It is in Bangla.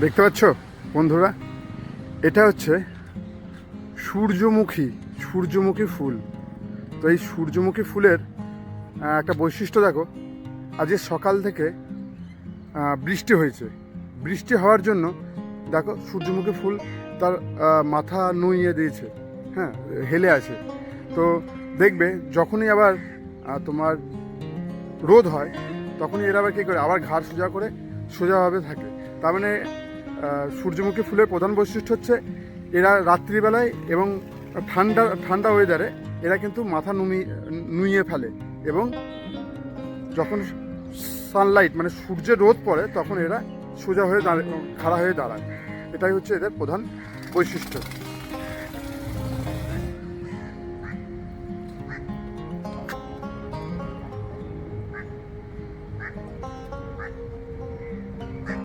দেখতে পাচ্ছ বন্ধুরা, এটা হচ্ছে সূর্যমুখী ফুল। তো এই সূর্যমুখী ফুলের একটা বৈশিষ্ট্য দেখো, আজকে সকাল থেকে বৃষ্টি হয়েছে। বৃষ্টি হওয়ার জন্য দেখো সূর্যমুখী ফুল তার মাথা নুইয়ে দিয়েছে, হ্যাঁ, হেলে আছে। তো দেখবে যখনই আবার তোমার রোদ হয় তখনই এরা আবার কী করে, আবার ঘাড় সোজা করে সোজাভাবে থাকে। তার মানে সূর্যমুখী ফুলের প্রধান বৈশিষ্ট্য হচ্ছে এরা রাত্রিবেলায় এবং ঠান্ডা ওয়েদারে এরা কিন্তু মাথা নুইয়ে ফেলে, এবং যখন সানলাইট মানে সূর্যের রোদ পড়ে তখন এরা সোজা হয়ে খাড়া হয়ে দাঁড়ায়। এটাই হচ্ছে এদের প্রধান বৈশিষ্ট্য।